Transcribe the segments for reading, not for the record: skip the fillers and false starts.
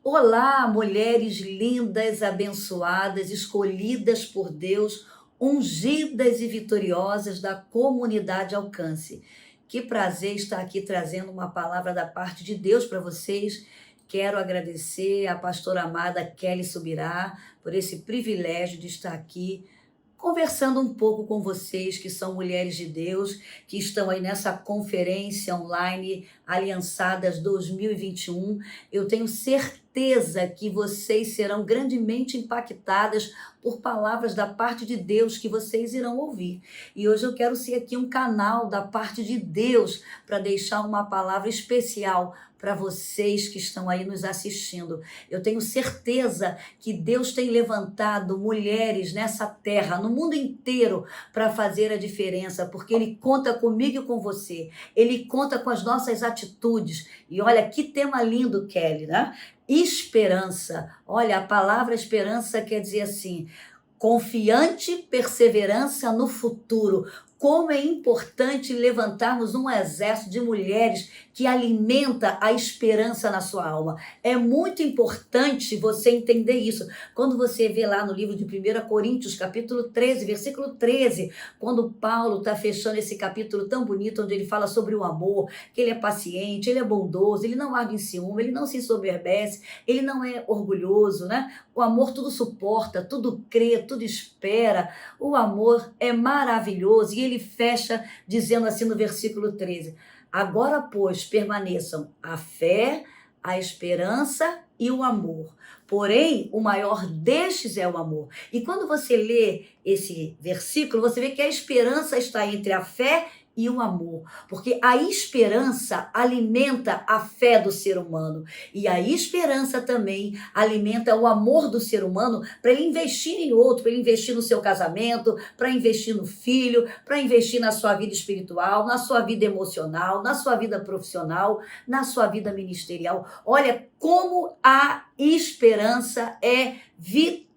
Olá, mulheres lindas, abençoadas, escolhidas por Deus, ungidas e vitoriosas da comunidade Alcance. Que prazer estar aqui trazendo uma palavra da parte de Deus para vocês. Quero agradecer à pastora amada Kelly Subirá por esse privilégio de estar aqui conversando um pouco com vocês que são mulheres de Deus, que estão aí nessa conferência online Aliançadas 2021. Eu tenho certeza que vocês serão grandemente impactadas por palavras da parte de Deus que vocês irão ouvir. E hoje eu quero ser aqui um canal da parte de Deus para deixar uma palavra especial para vocês que estão aí nos assistindo. Eu tenho certeza que Deus tem levantado mulheres nessa terra, no mundo inteiro, para fazer a diferença, porque Ele conta comigo e com você. Ele conta com as nossas atitudes. E olha que tema lindo, Kelly, né? Esperança. Olha, a palavra esperança quer dizer assim: confiante perseverança no futuro. Como é importante levantarmos um exército de mulheres que alimenta a esperança na sua alma. É muito importante você entender isso. Quando você vê lá no livro de 1 Coríntios, capítulo 13, versículo 13, quando Paulo está fechando esse capítulo tão bonito, onde ele fala sobre o amor, que ele é paciente, ele é bondoso, ele não arde em ciúme, ele não se ensoberbece, ele não é orgulhoso, né? O amor tudo suporta, tudo crê, tudo espera. O amor é maravilhoso. E ele fecha dizendo assim no versículo 13: agora, pois, permaneçam a fé, a esperança e o amor. Porém, o maior destes é o amor. E quando você lê esse versículo, você vê que a esperança está entre a fé e o amor, porque a esperança alimenta a fé do ser humano e a esperança também alimenta o amor do ser humano para ele investir em outro, para ele investir no seu casamento, para investir no filho, para investir na sua vida espiritual, na sua vida emocional, na sua vida profissional, na sua vida ministerial. Olha como a esperança é vital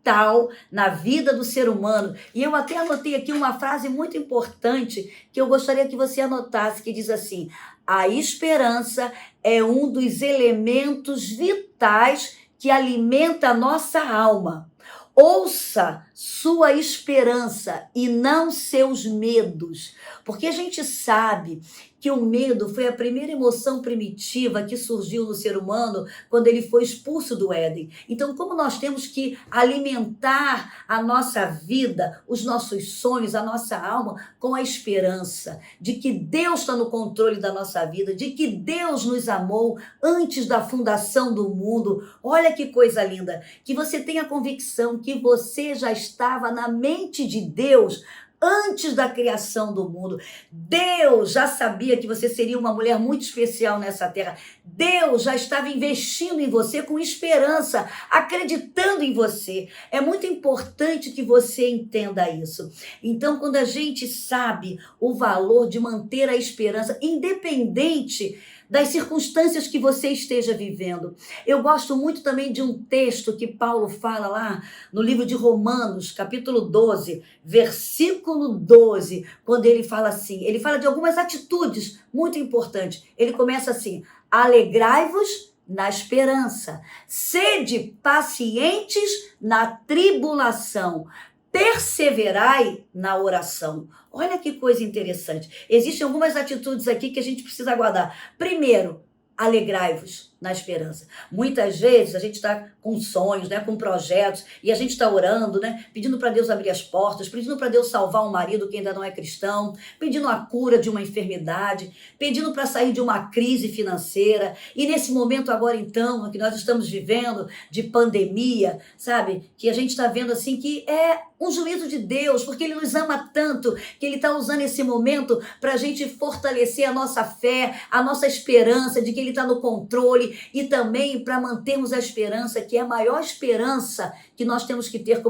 na vida do ser humano. E eu até anotei aqui uma frase muito importante que eu gostaria que você anotasse, que diz assim: a esperança é um dos elementos vitais que alimenta a nossa alma. Ouça sua esperança e não seus medos, porque a gente sabe que o medo foi a primeira emoção primitiva que surgiu no ser humano quando ele foi expulso do Éden. Então, como nós temos que alimentar a nossa vida, os nossos sonhos, a nossa alma com a esperança de que Deus está no controle da nossa vida, de que Deus nos amou antes da fundação do mundo. Olha que coisa linda, que você tenha a convicção que você já estava na mente de Deus antes da criação do mundo. Deus já sabia que você seria uma mulher muito especial nessa terra. Deus já estava investindo em você com esperança, acreditando em você. É muito importante que você entenda isso. Então, quando a gente sabe o valor de manter a esperança, independente das circunstâncias que você esteja vivendo. Eu gosto muito também de um texto que Paulo fala lá no livro de Romanos, capítulo 12, versículo 12, quando ele fala assim, ele fala de algumas atitudes muito importantes. Ele começa assim: alegrai-vos na esperança, sede pacientes na tribulação, perseverai na oração. Olha que coisa interessante. Existem algumas atitudes aqui que a gente precisa guardar. Primeiro, alegrai-vos na esperança. Muitas vezes a gente está com sonhos, né, com projetos, e a gente está orando, né, pedindo para Deus abrir as portas, pedindo para Deus salvar um marido que ainda não é cristão, pedindo a cura de uma enfermidade, pedindo para sair de uma crise financeira. E nesse momento agora então, que nós estamos vivendo de pandemia, sabe, que a gente está vendo assim que é um juízo de Deus, porque Ele nos ama tanto, que Ele está usando esse momento para a gente fortalecer a nossa fé, a nossa esperança de que Ele está no controle, e também para mantermos a esperança, que é a maior esperança que nós temos que ter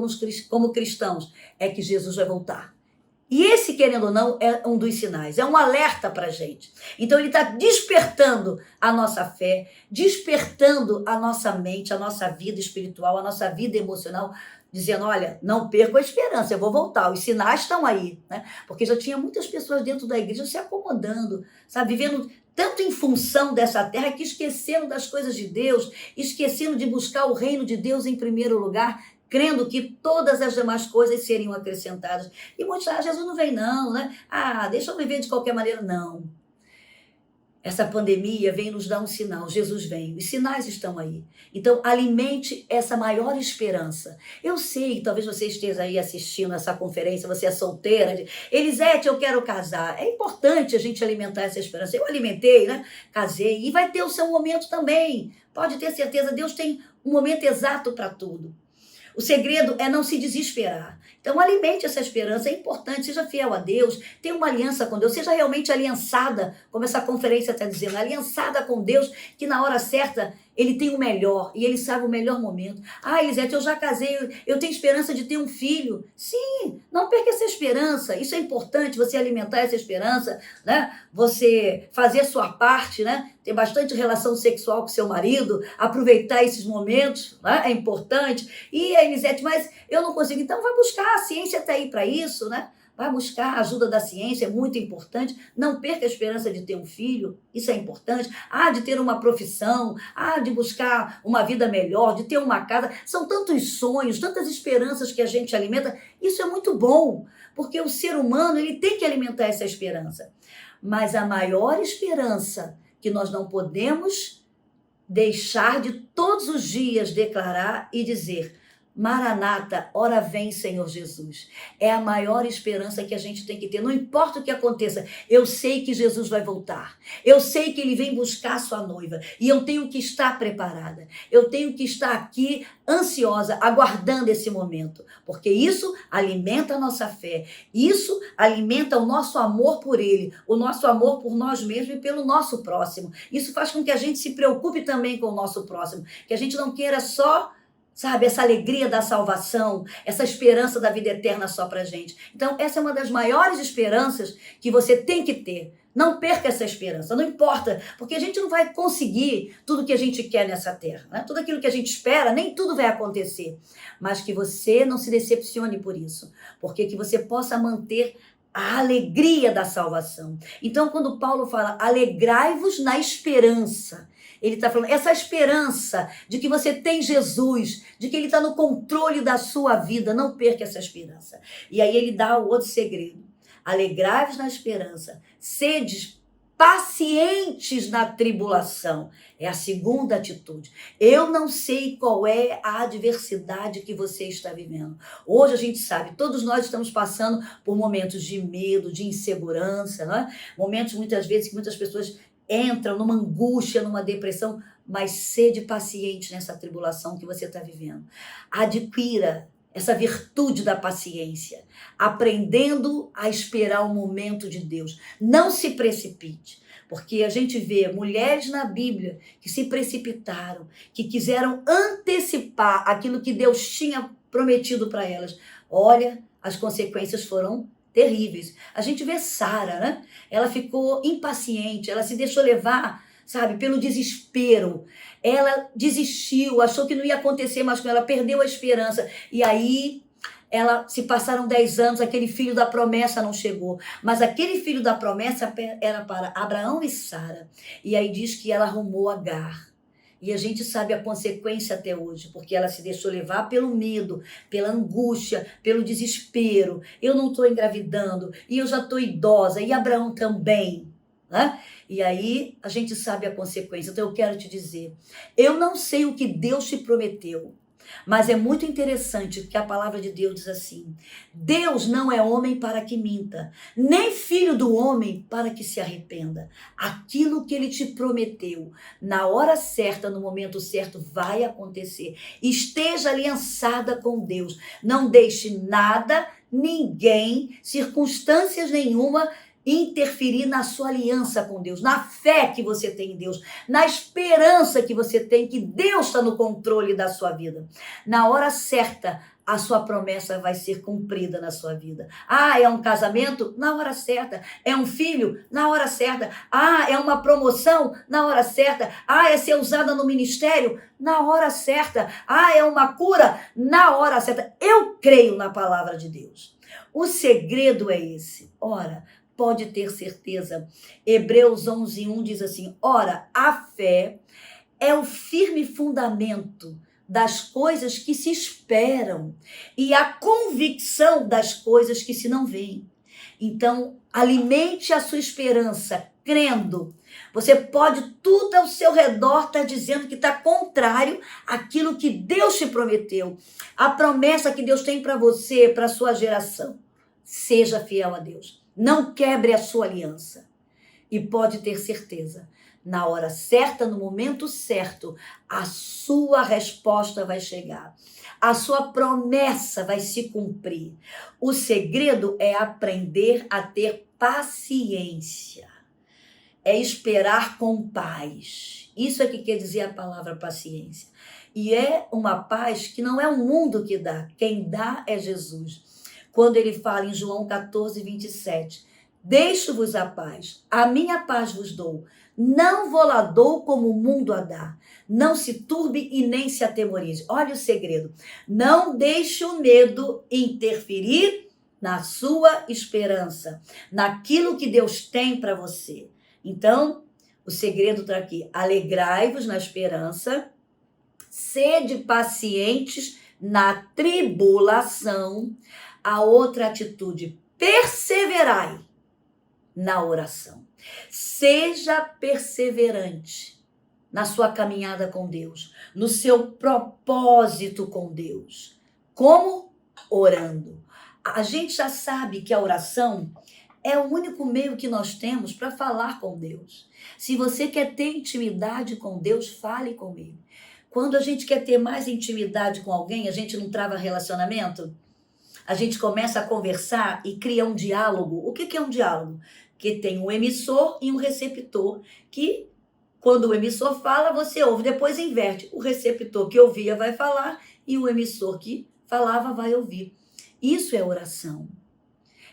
como cristãos, é que Jesus vai voltar. E esse, querendo ou não, é um dos sinais, é um alerta para a gente. Então ele está despertando a nossa fé, despertando a nossa mente, a nossa vida espiritual, a nossa vida emocional, dizendo, olha, não perca a esperança, eu vou voltar, os sinais estão aí, né? Porque já tinha muitas pessoas dentro da igreja se acomodando, sabe, vivendo tanto em função dessa terra que esqueceram das coisas de Deus, esqueceram de buscar o reino de Deus em primeiro lugar, crendo que todas as demais coisas seriam acrescentadas. E muitos, Jesus não vem não, né? Deixa eu viver de qualquer maneira. Não. Essa pandemia vem nos dar um sinal, Jesus vem, os sinais estão aí. Então, alimente essa maior esperança. Eu sei, talvez você esteja aí assistindo essa conferência, você é solteira, Elisete, eu quero casar. É importante a gente alimentar essa esperança. Eu alimentei, né? Casei, e vai ter o seu momento também. Pode ter certeza, Deus tem um momento exato para tudo. O segredo é não se desesperar. Então, alimente essa esperança, é importante, seja fiel a Deus, tenha uma aliança com Deus, seja realmente aliançada, como essa conferência está dizendo, aliançada com Deus, que na hora certa Ele tem o melhor e Ele sabe o melhor momento. Elisete, eu já casei, eu tenho esperança de ter um filho. Sim, não perca essa esperança, isso é importante, você alimentar essa esperança, né? Você fazer a sua parte, né? Ter bastante relação sexual com seu marido, aproveitar esses momentos, né? É importante. E Elisete, mas eu não consigo, então vai buscar, a ciência está aí para isso, né? Vai buscar a ajuda da ciência, é muito importante. Não perca a esperança de ter um filho, isso é importante. De ter uma profissão, de buscar uma vida melhor, de ter uma casa. São tantos sonhos, tantas esperanças que a gente alimenta. Isso é muito bom, porque o ser humano ele tem que alimentar essa esperança. Mas a maior esperança que nós não podemos deixar de todos os dias declarar e dizer: Maranata, ora vem, Senhor Jesus. É a maior esperança que a gente tem que ter. Não importa o que aconteça, eu sei que Jesus vai voltar. Eu sei que Ele vem buscar a sua noiva. E eu tenho que estar preparada. Eu tenho que estar aqui ansiosa, aguardando esse momento. Porque isso alimenta a nossa fé. Isso alimenta o nosso amor por Ele. O nosso amor por nós mesmos e pelo nosso próximo. Isso faz com que a gente se preocupe também com o nosso próximo. Que a gente não queira só, sabe, essa alegria da salvação, essa esperança da vida eterna só pra gente. Então, essa é uma das maiores esperanças que você tem que ter. Não perca essa esperança, não importa, porque a gente não vai conseguir tudo que a gente quer nessa terra, né? Tudo aquilo que a gente espera, nem tudo vai acontecer. Mas que você não se decepcione por isso, porque que você possa manter a alegria da salvação. Então, quando Paulo fala, alegrai-vos na esperança, ele está falando, essa esperança de que você tem Jesus, de que Ele está no controle da sua vida, não perca essa esperança. E aí ele dá o outro segredo. Alegrai-vos na esperança, sedes pacientes na tribulação. É a segunda atitude. Eu não sei qual é a adversidade que você está vivendo. Hoje a gente sabe, todos nós estamos passando por momentos de medo, de insegurança, não é? Momentos muitas vezes que muitas pessoas entram numa angústia, numa depressão, mas sede paciente nessa tribulação que você está vivendo. Adquira essa virtude da paciência, aprendendo a esperar o momento de Deus. Não se precipite, porque a gente vê mulheres na Bíblia que se precipitaram, que quiseram antecipar aquilo que Deus tinha prometido para elas. Olha, as consequências foram terríveis. A gente vê Sara, né? Ela ficou impaciente, ela se deixou levar, sabe, pelo desespero. Ela desistiu, achou que não ia acontecer mais com ela, perdeu a esperança. E aí, se passaram 10 anos, aquele filho da promessa não chegou. Mas aquele filho da promessa era para Abraão e Sara. E aí diz que ela arrumou Agar. E a gente sabe a consequência até hoje, porque ela se deixou levar pelo medo, pela angústia, pelo desespero. Eu não estou engravidando, e eu já estou idosa, e Abraão também, né? E aí a gente sabe a consequência. Então eu quero te dizer, eu não sei o que Deus te prometeu, mas é muito interessante que a palavra de Deus diz assim: Deus não é homem para que minta, nem filho do homem para que se arrependa. Aquilo que Ele te prometeu, na hora certa, no momento certo, vai acontecer. Esteja aliançada com Deus. Não deixe nada, ninguém, circunstâncias nenhuma, interferir na sua aliança com Deus, na fé que você tem em Deus, na esperança que você tem que Deus está no controle da sua vida. Na hora certa, a sua promessa vai ser cumprida na sua vida. Ah, é um casamento? Na hora certa. É um filho? Na hora certa. Ah, é uma promoção? Na hora certa. Ah, é ser usada no ministério? Na hora certa. Ah, é uma cura? Na hora certa. Eu creio na palavra de Deus. O segredo é esse. Ora, pode ter certeza. Hebreus 11:1 diz assim: ora, a fé é o firme fundamento das coisas que se esperam e a convicção das coisas que se não veem. Então, alimente a sua esperança, crendo. Você pode, tudo ao seu redor está dizendo que está contrário àquilo que Deus te prometeu. A promessa que Deus tem para você, para a sua geração. Seja fiel a Deus. Não quebre a sua aliança. E pode ter certeza, na hora certa, no momento certo, a sua resposta vai chegar. A sua promessa vai se cumprir. O segredo é aprender a ter paciência. É esperar com paz. Isso é que quer dizer a palavra paciência. E é uma paz que não é o mundo que dá. Quem dá é Jesus. Quando ele fala em João 14:27, deixo-vos a paz, a minha paz vos dou. Não vou lá dou como o mundo a dá. Não se turbe e nem se atemorize. Olha o segredo. Não deixe o medo interferir na sua esperança, naquilo que Deus tem para você. Então, o segredo está aqui. Alegrai-vos na esperança, sede pacientes na tribulação. A outra atitude, perseverai na oração. Seja perseverante na sua caminhada com Deus, no seu propósito com Deus. Como? Orando. A gente já sabe que a oração é o único meio que nós temos para falar com Deus. Se você quer ter intimidade com Deus, fale com Ele. Quando a gente quer ter mais intimidade com alguém, a gente não trava relacionamento? A gente começa a conversar e cria um diálogo. O que é um diálogo? Que tem um emissor e um receptor, que quando o emissor fala, você ouve, depois inverte. O receptor que ouvia vai falar e o emissor que falava vai ouvir. Isso é oração.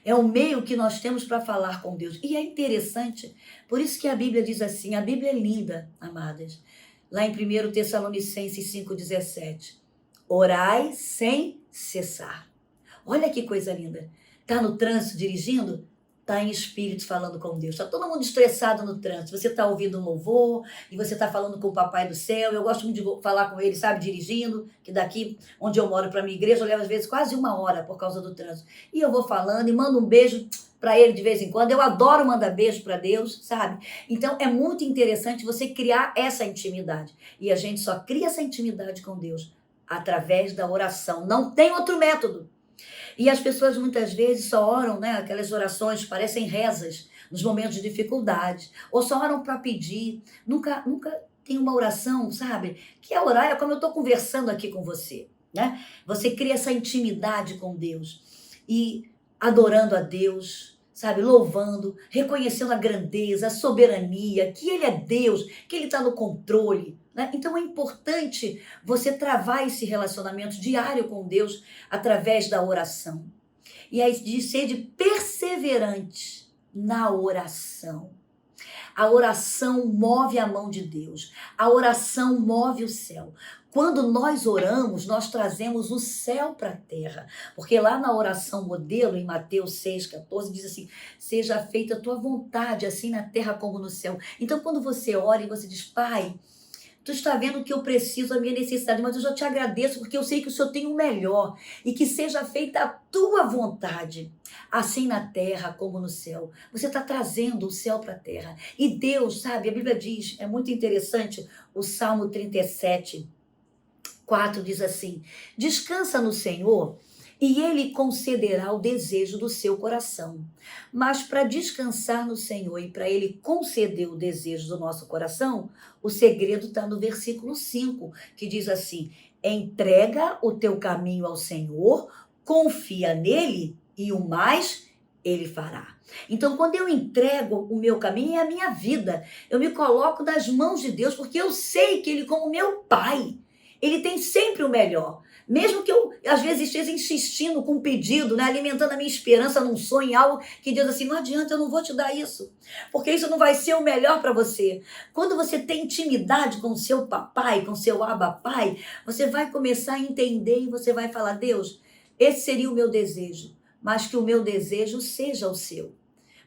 É o meio que nós temos para falar com Deus. E é interessante, por isso que a Bíblia diz assim, a Bíblia é linda, amadas. Lá em 1 Tessalonicenses 5:17, orai sem cessar. Olha que coisa linda. Está no trânsito dirigindo? Está em espírito falando com Deus. Está todo mundo estressado no trânsito. Você está ouvindo um louvor e você está falando com o Papai do Céu. Eu gosto muito de falar com ele, sabe, dirigindo, que daqui onde eu moro para a minha igreja, eu levo às vezes quase 1 hora por causa do trânsito. E eu vou falando e mando um beijo para ele de vez em quando. Eu adoro mandar beijo para Deus, sabe? Então é muito interessante você criar essa intimidade. E a gente só cria essa intimidade com Deus através da oração. Não tem outro método. E as pessoas muitas vezes só oram, né? Aquelas orações parecem rezas nos momentos de dificuldade, ou só oram para pedir. Nunca tem uma oração, sabe? Que é orar é como eu estou conversando aqui com você, né? Você cria essa intimidade com Deus e adorando a Deus, sabe? Louvando, reconhecendo a grandeza, a soberania, que Ele é Deus, que Ele está no controle. Então é importante você travar esse relacionamento diário com Deus através da oração. E aí de ser de perseverante na oração. A oração move a mão de Deus. A oração move o céu. Quando nós oramos, nós trazemos o céu para a terra. Porque lá na oração modelo, em Mateus 6,14, diz assim, seja feita a tua vontade, assim na terra como no céu. Então quando você ora e você diz, Pai, Tu está vendo que eu preciso, a minha necessidade, mas eu já te agradeço porque eu sei que o Senhor tem o melhor e que seja feita a tua vontade, assim na terra como no céu. Você está trazendo o céu para a terra. E Deus, sabe, a Bíblia diz, é muito interessante, o Salmo 37:4 diz assim, descansa no Senhor e Ele concederá o desejo do seu coração. Mas para descansar no Senhor e para Ele conceder o desejo do nosso coração, o segredo está no versículo 5, que diz assim, entrega o teu caminho ao Senhor, confia nele e o mais Ele fará. Então, quando eu entrego o meu caminho, é a minha vida. Eu me coloco nas mãos de Deus, porque eu sei que Ele, como meu Pai, Ele tem sempre o melhor. Mesmo que eu, às vezes, esteja insistindo com um pedido, né? Alimentando a minha esperança num sonho, em algo que Deus assim, não adianta, eu não vou te dar isso, porque isso não vai ser o melhor para você. Quando você tem intimidade com o seu papai, com o seu Abba Pai, você vai começar a entender e você vai falar, Deus, esse seria o meu desejo, mas que o meu desejo seja o seu.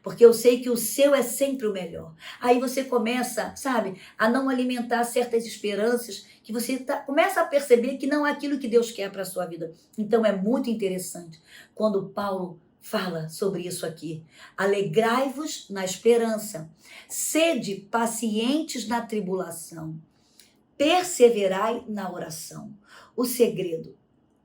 Porque eu sei que o seu é sempre o melhor. Aí você começa, sabe, a não alimentar certas esperanças que você começa a perceber que não é aquilo que Deus quer para a sua vida. Então é muito interessante quando Paulo fala sobre isso aqui. Alegrai-vos na esperança, sede pacientes na tribulação, perseverai na oração. O segredo,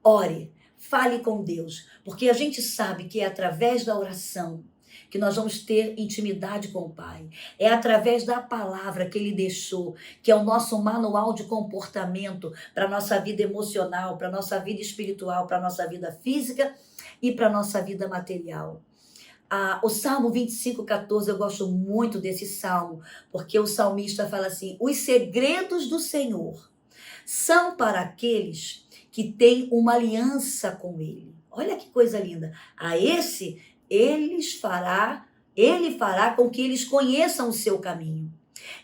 ore, fale com Deus, porque a gente sabe que é através da oração que nós vamos ter intimidade com o Pai. É através da palavra que Ele deixou, que é o nosso manual de comportamento para a nossa vida emocional, para a nossa vida espiritual, para a nossa vida física e para a nossa vida material. O Salmo 25:14, eu gosto muito desse salmo, porque o salmista fala assim, os segredos do Senhor são para aqueles que têm uma aliança com Ele. Olha que coisa linda. A esse ele fará com que eles conheçam o seu caminho.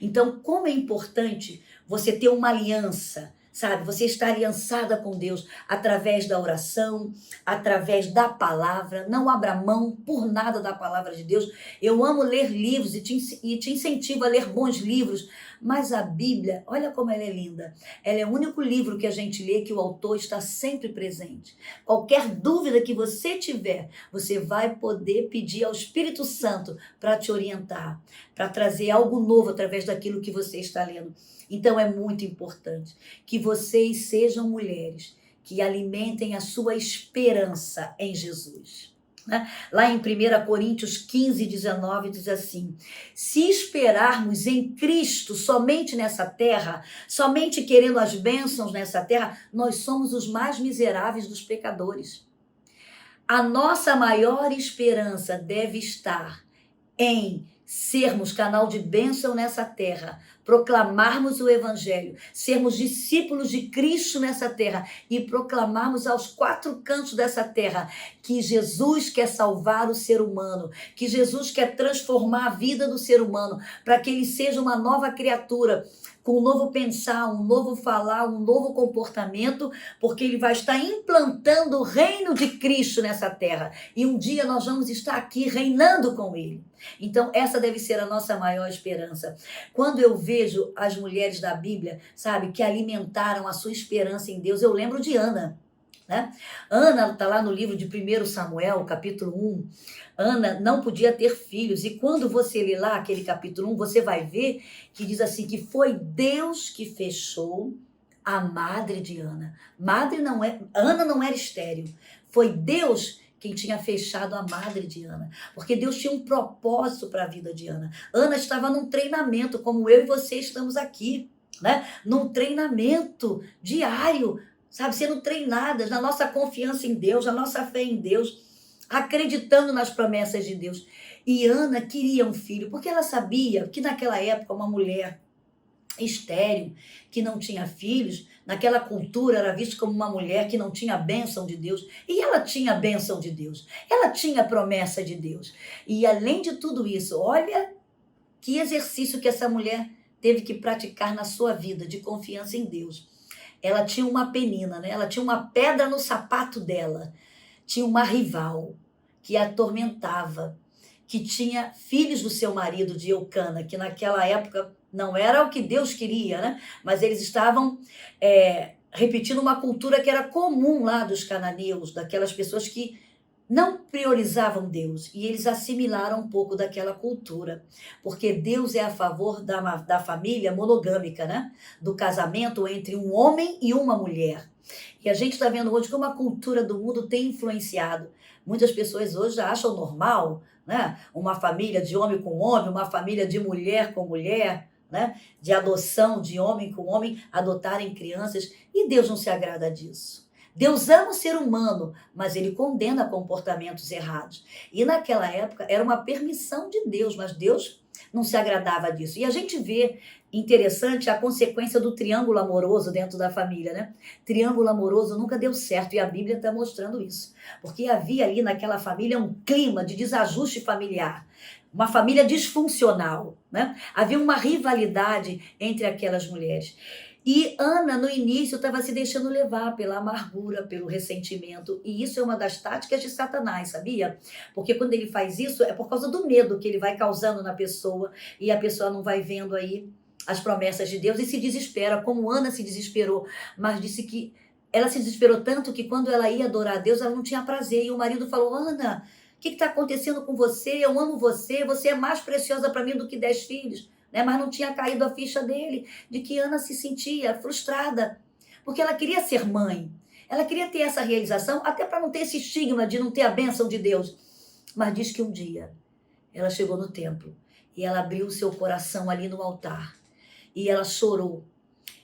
Então, como é importante você ter uma aliança, sabe? Você está aliançada com Deus através da oração, através da palavra. Não abra mão por nada da palavra de Deus. Eu amo ler livros e te incentivo a ler bons livros, mas a Bíblia, olha como ela é linda. Ela é o único livro que a gente lê que o autor está sempre presente. Qualquer dúvida que você tiver, você vai poder pedir ao Espírito Santo para te orientar, para trazer algo novo através daquilo que você está lendo. Então é muito importante que vocês sejam mulheres que alimentem a sua esperança em Jesus. Né? Lá em 1 Coríntios 15:19 diz assim, se esperarmos em Cristo somente nessa terra, somente querendo as bênçãos nessa terra, nós somos os mais miseráveis dos pecadores. A nossa maior esperança deve estar em sermos canal de bênção nessa terra, proclamarmos o evangelho, sermos discípulos de Cristo nessa terra e proclamarmos aos 4 cantos dessa terra que Jesus quer salvar o ser humano, que Jesus quer transformar a vida do ser humano para que ele seja uma nova criatura, com um novo pensar, um novo falar, um novo comportamento, porque ele vai estar implantando o reino de Cristo nessa terra. E um dia nós vamos estar aqui reinando com ele. Então, essa deve ser a nossa maior esperança. Quando eu vejo as mulheres da Bíblia, sabe, que alimentaram a sua esperança em Deus, eu lembro de Ana. Né? Ana está lá no livro de 1 Samuel, capítulo 1. Ana não podia ter filhos, e quando você lê lá aquele capítulo 1, você vai ver que diz assim, que foi Deus que fechou a madre de Ana. Ana não era estéril, foi Deus quem tinha fechado a madre de Ana, porque Deus tinha um propósito para a vida de Ana. Ana estava num treinamento, como eu e você estamos aqui, né? Num treinamento diário, sabe, sendo treinadas na nossa confiança em Deus, na nossa fé em Deus, acreditando nas promessas de Deus. E Ana queria um filho, porque ela sabia que naquela época uma mulher estéril, que não tinha filhos, naquela cultura era vista como uma mulher que não tinha a bênção de Deus, e ela tinha a bênção de Deus, ela tinha a promessa de Deus. E além de tudo isso, olha que exercício que essa mulher teve que praticar na sua vida, de confiança em Deus. Ela tinha uma penina, né? Ela tinha uma pedra no sapato dela. Tinha uma rival que a atormentava, que tinha filhos do seu marido, de Eucana, que naquela época não era o que Deus queria, né? Mas eles estavam repetindo uma cultura que era comum lá dos cananeus, daquelas pessoas que não priorizavam Deus, e eles assimilaram um pouco daquela cultura, porque Deus é a favor da família monogâmica, né? Do casamento entre um homem e uma mulher. E a gente está vendo hoje como a cultura do mundo tem influenciado. Muitas pessoas hoje acham normal, né? Uma família de homem com homem, uma família de mulher com mulher, né? De adoção de homem com homem, adotarem crianças, e Deus não se agrada disso. Deus ama o ser humano, mas ele condena comportamentos errados. E naquela época era uma permissão de Deus, mas Deus não se agradava disso. E a gente vê, interessante, a consequência do triângulo amoroso dentro da família, né? Triângulo amoroso nunca deu certo e a Bíblia está mostrando isso. Porque havia ali naquela família um clima de desajuste familiar, uma família disfuncional, né? Havia uma rivalidade entre aquelas mulheres. E Ana, no início, estava se deixando levar pela amargura, pelo ressentimento. E isso é uma das táticas de Satanás, sabia? Porque quando ele faz isso, é por causa do medo que ele vai causando na pessoa. E a pessoa não vai vendo aí as promessas de Deus e se desespera, como Ana se desesperou. Mas disse que ela se desesperou tanto que quando ela ia adorar a Deus, ela não tinha prazer. E o marido falou, Ana, o que está acontecendo com você? Eu amo você, você é mais preciosa para mim do que 10 filhos. Né? Mas não tinha caído a ficha dele, de que Ana se sentia frustrada, porque ela queria ser mãe, ela queria ter essa realização, até para não ter esse estigma de não ter a bênção de Deus. Mas diz que um dia ela chegou no templo e ela abriu o seu coração ali no altar e ela chorou.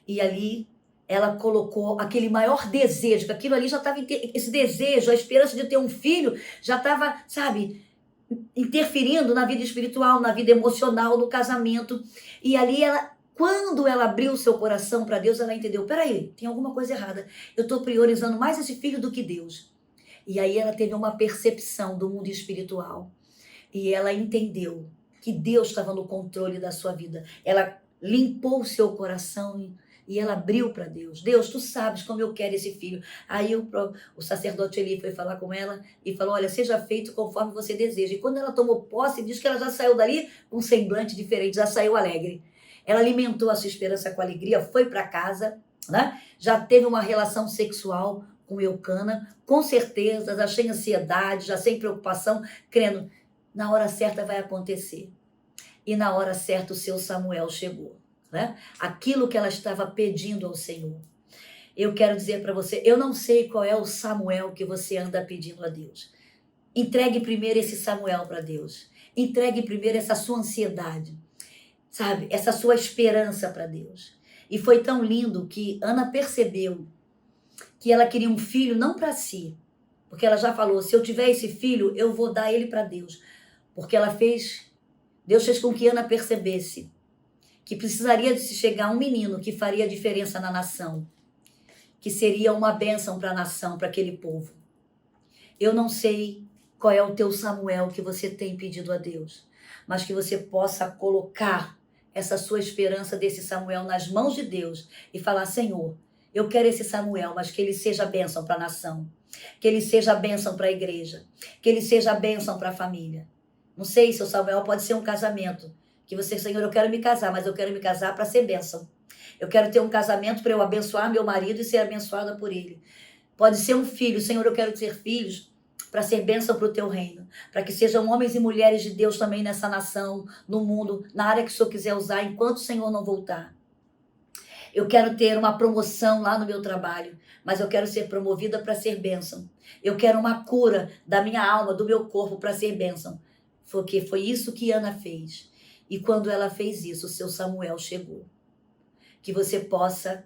E ali ela colocou aquele maior desejo, que aquilo ali já estava, esse desejo, a esperança de ter um filho, já estava, sabe, interferindo na vida espiritual, na vida emocional, no casamento. E ali ela, quando ela abriu o seu coração para Deus, ela entendeu, peraí, tem alguma coisa errada. Eu estou priorizando mais esse filho do que Deus. E aí ela teve uma percepção do mundo espiritual. E ela entendeu que Deus estava no controle da sua vida. Ela limpou o seu coração e ela abriu para Deus. Deus, tu sabes como eu quero esse filho. Aí o sacerdote ali foi falar com ela e falou, olha, seja feito conforme você deseja. E quando ela tomou posse, diz que ela já saiu dali com um semblante diferente, já saiu alegre. Ela alimentou a sua esperança com alegria, foi para casa, né? Já teve uma relação sexual com Eucana, com certeza, já sem ansiedade, já sem preocupação, crendo, na hora certa vai acontecer. E na hora certa o seu Samuel chegou. Né? Aquilo que ela estava pedindo ao Senhor. Eu quero dizer para você, eu não sei qual é o Samuel que você anda pedindo a Deus. Entregue primeiro esse Samuel para Deus. Entregue primeiro essa sua ansiedade, sabe? Essa sua esperança para Deus. E foi tão lindo que Ana percebeu que ela queria um filho não para si, porque ela já falou, se eu tiver esse filho, eu vou dar ele para Deus. Porque Deus fez com que Ana percebesse que precisaria de se chegar um menino que faria diferença na nação, que seria uma bênção para a nação, para aquele povo. Eu não sei qual é o teu Samuel que você tem pedido a Deus, mas que você possa colocar essa sua esperança desse Samuel nas mãos de Deus e falar, Senhor, eu quero esse Samuel, mas que ele seja bênção para a nação, que ele seja bênção para a igreja, que ele seja bênção para a família. Não sei se o Samuel pode ser um casamento, que você, Senhor, eu quero me casar, mas eu quero me casar para ser bênção. Eu quero ter um casamento para eu abençoar meu marido e ser abençoada por ele. Pode ser um filho, Senhor, eu quero ter filhos para ser bênção para o teu reino, para que sejam homens e mulheres de Deus também nessa nação, no mundo, na área que o Senhor quiser usar, enquanto o Senhor não voltar. Eu quero ter uma promoção lá no meu trabalho, mas eu quero ser promovida para ser bênção. Eu quero uma cura da minha alma, do meu corpo para ser bênção. Porque foi isso que Ana fez. E quando ela fez isso, o seu Samuel chegou. Que você possa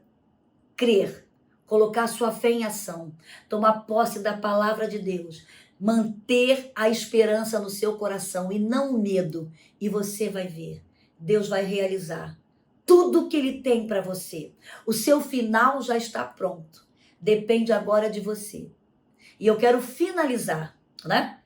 crer, colocar sua fé em ação, tomar posse da palavra de Deus, manter a esperança no seu coração e não o medo. E você vai ver, Deus vai realizar tudo que Ele tem para você. O seu final já está pronto. Depende agora de você. E eu quero finalizar, né?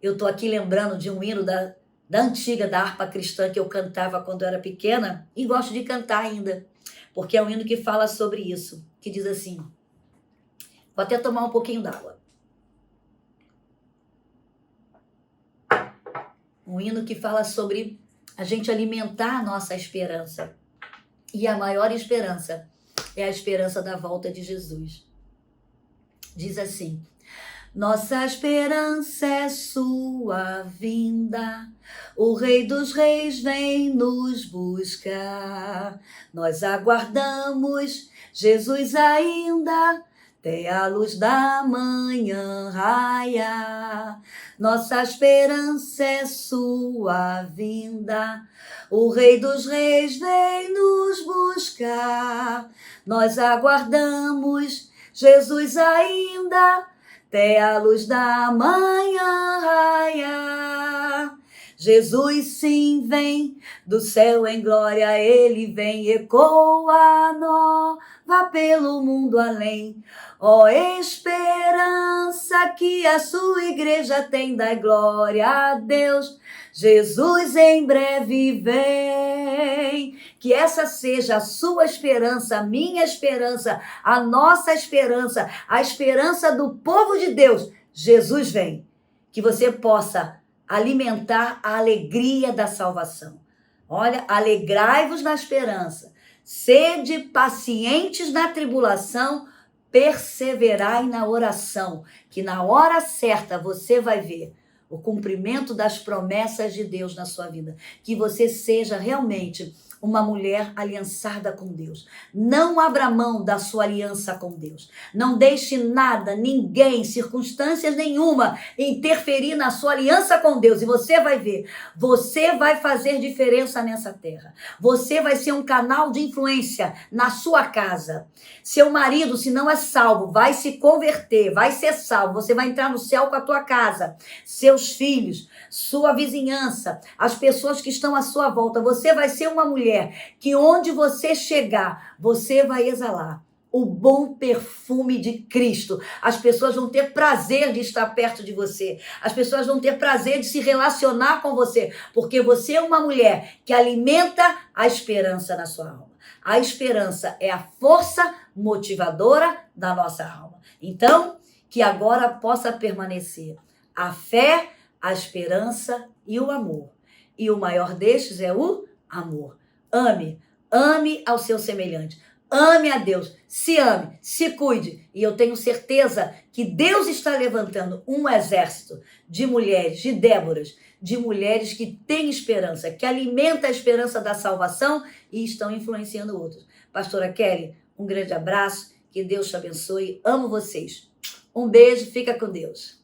Eu estou aqui lembrando de um hino da antiga, da harpa cristã que eu cantava quando eu era pequena e gosto de cantar ainda, porque é um hino que fala sobre isso, que diz assim, vou até tomar um pouquinho d'água. Um hino que fala sobre a gente alimentar a nossa esperança. E a maior esperança é a esperança da volta de Jesus. Diz assim, nossa esperança é sua vinda, o Rei dos Reis vem nos buscar. Nós aguardamos Jesus ainda, até a luz da manhã raiar. Nossa esperança é sua vinda, o Rei dos Reis vem nos buscar. Nós aguardamos Jesus ainda, até a luz da manhã raiar. Jesus sim vem, do céu em glória ele vem, ecoa nova pelo mundo além. Ó esperança que a sua igreja tem, dai glória a Deus. Jesus em breve vem. Que essa seja a sua esperança, a minha esperança, a nossa esperança, a esperança do povo de Deus. Jesus vem. Que você possa alimentar a alegria da salvação. Olha, alegrai-vos na esperança, sede pacientes na tribulação, perseverai na oração, que na hora certa você vai ver o cumprimento das promessas de Deus na sua vida. Que você seja realmente uma mulher aliançada com Deus. Não abra mão da sua aliança com Deus. Não deixe nada, ninguém, circunstâncias nenhuma interferir na sua aliança com Deus. E você vai ver, você vai fazer diferença nessa terra. Você vai ser um canal de influência na sua casa. Seu marido, se não é salvo, vai se converter, vai ser salvo. Você vai entrar no céu com a tua casa. Seus filhos, sua vizinhança, as pessoas que estão à sua volta. Você vai ser uma mulher que onde você chegar, você vai exalar o bom perfume de Cristo. As pessoas vão ter prazer de estar perto de você. As pessoas vão ter prazer de se relacionar com você, porque você é uma mulher que alimenta a esperança na sua alma. A esperança é a força motivadora da nossa alma. Então, que agora possa permanecer a fé, a esperança e o amor. E o maior destes é o amor. Ame ao seu semelhante. Ame a Deus, se ame, se cuide. E eu tenho certeza que Deus está levantando um exército de mulheres, de Déboras, de mulheres que têm esperança, que alimenta a esperança da salvação e estão influenciando outros. Pastora Kelly, um grande abraço, que Deus te abençoe, amo vocês. Um beijo, fica com Deus.